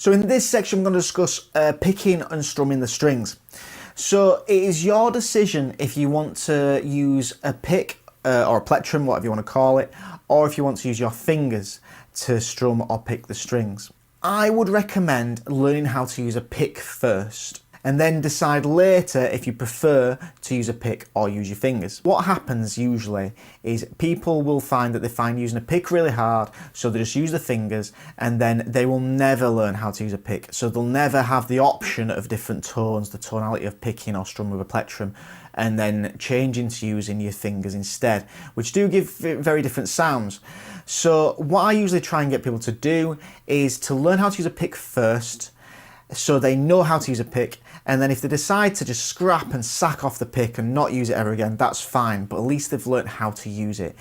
So in this section, I'm going to discuss picking and strumming the strings. So it is your decision if you want to use a pick or a plectrum, whatever you want to call it, or if you want to use your fingers to strum or pick the strings. I would recommend learning how to use a pick first, and then decide later if you prefer to use a pick or use your fingers. What happens usually is people will find that they find using a pick really hard, so they just use the fingers, and then they will never learn how to use a pick. So they'll never have the option of different tones, the tonality of picking or strumming with a plectrum, and then changing to using your fingers instead, which do give very different sounds. So what I usually try and get people to do is to learn how to use a pick first, so they know how to use a pick, and then if they decide to just scrap and sack off the pick and not use it ever again, that's fine, but at least they've learned how to use it.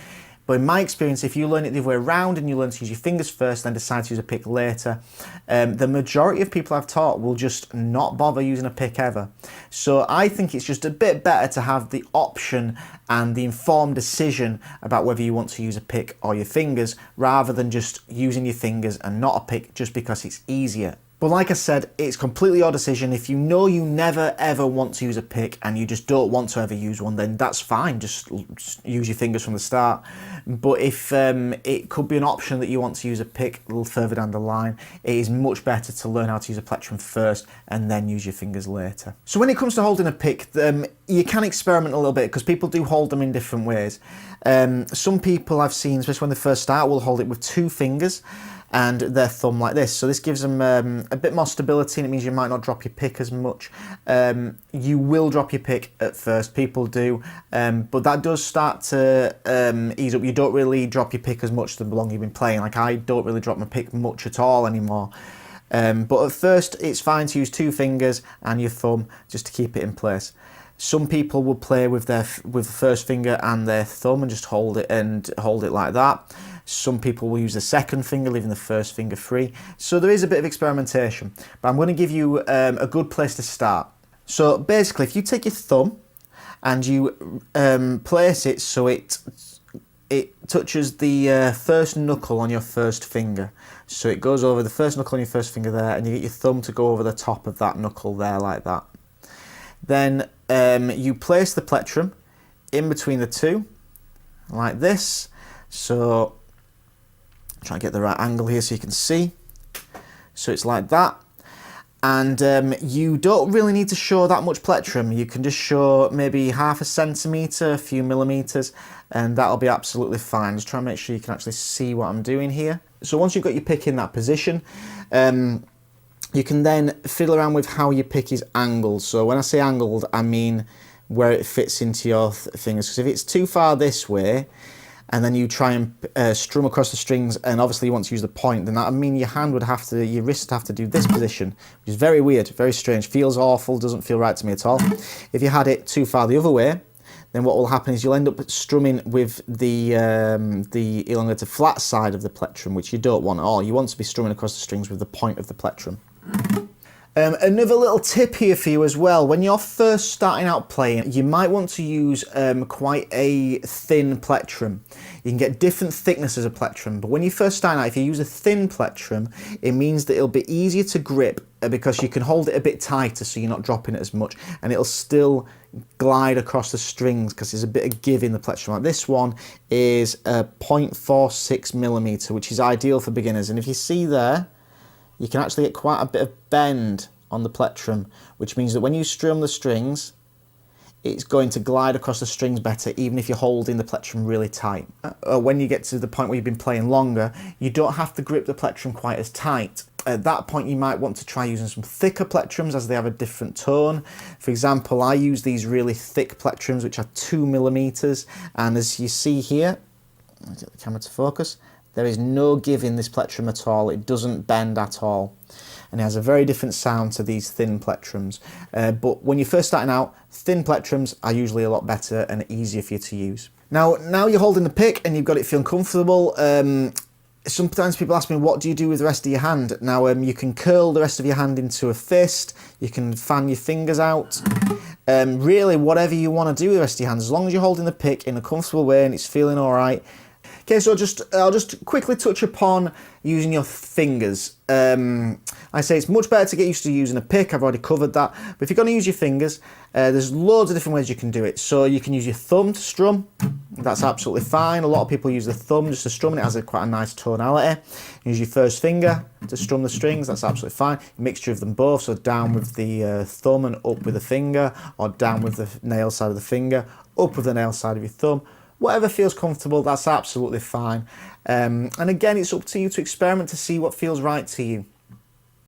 But in my experience, if you learn it the other way around and you learn to use your fingers first, then decide to use a pick later, the majority of people I've taught will just not bother using a pick ever. So I think it's just a bit better to have the option and the informed decision about whether you want to use a pick or your fingers, rather than just using your fingers and not a pick just because it's easier. But like I said, it's completely your decision. If you know you never ever want to use a pick and you just don't want to ever use one, then that's fine, just use your fingers from the start. But if it could be an option that you want to use a pick a little further down the line, it is much better to learn how to use a plectrum first and then use your fingers later. So when it comes to holding a pick, you can experiment a little bit, because people do hold them in different ways. Some people I've seen, especially when they first start, will hold it with 2 fingers and their thumb like this. So this gives them a bit more stability, and it means you might not drop your pick as much. You will drop your pick at first, people do, but that does start to ease up. You don't really drop your pick as much the longer you've been playing. Like, I don't really drop my pick much at all anymore. But at first it's fine to use 2 fingers and your thumb just to keep it in place. Some people will play with the first finger and their thumb and just hold it like that. Some people will use the second finger, leaving the first finger free. So there is a bit of experimentation, but I'm going to give you a good place to start. So basically, if you take your thumb and you place it so it touches the first knuckle on your first finger. So it goes over the first knuckle on your first finger there, and you get your thumb to go over the top of that knuckle there like that. Then you place the plectrum in between the two, like this. So try and get the right angle here so you can see. So it's like that. And you don't really need to show that much plectrum. You can just show maybe 0.5 centimetre, a few millimetres, and that'll be absolutely fine. Just try and make sure you can actually see what I'm doing here. So once you've got your pick in that position, you can then fiddle around with how your pick is angled. So when I say angled, I mean where it fits into your fingers. Because if it's too far this way, and then you try and strum across the strings, and obviously you want to use the point, then that would mean your wrist would have to do this position, which is very weird, very strange, feels awful, doesn't feel right to me at all. If you had it too far the other way, then what will happen is you'll end up strumming with the elongated flat side of the plectrum, which you don't want at all. You want to be strumming across the strings with the point of the plectrum. Another little tip here for you as well: when you're first starting out playing, you might want to use quite a thin plectrum. You can get different thicknesses of plectrum, but when you first start out, if you use a thin plectrum, it means that it'll be easier to grip because you can hold it a bit tighter, so you're not dropping it as much, and it'll still glide across the strings because there's a bit of give in the plectrum. Like this one is a 0.46 millimetre, which is ideal for beginners, and if you see there, you can actually get quite a bit of bend on the plectrum, which means that when you strum the strings, it's going to glide across the strings better, even if you're holding the plectrum really tight. When you get to the point where you've been playing longer, you don't have to grip the plectrum quite as tight. At that point, you might want to try using some thicker plectrums, as they have a different tone. For example, I use these really thick plectrums, which are 2 millimetres, and as you see here, I'll get the camera to focus, there is no give in this plectrum at all. It doesn't bend at all. And it has a very different sound to these thin plectrums. But when you're first starting out, thin plectrums are usually a lot better and easier for you to use. Now you're holding the pick and you've got it feeling comfortable. Sometimes people ask me, what do you do with the rest of your hand? Now, you can curl the rest of your hand into a fist. You can fan your fingers out. Really, whatever you want to do with the rest of your hand, as long as you're holding the pick in a comfortable way and it's feeling all right. Okay, so I'll just quickly touch upon using your fingers. I say it's much better to get used to using a pick. I've already covered that. But if you're going to use your fingers, there's loads of different ways you can do it. So you can use your thumb to strum. That's absolutely fine. A lot of people use the thumb just to strum, and it has quite a nice tonality. Use your first finger to strum the strings. That's absolutely fine. A mixture of them both. So down with the thumb and up with the finger, or down with the nail side of the finger, up with the nail side of your thumb. Whatever feels comfortable, that's absolutely fine. And again, it's up to you to experiment to see what feels right to you.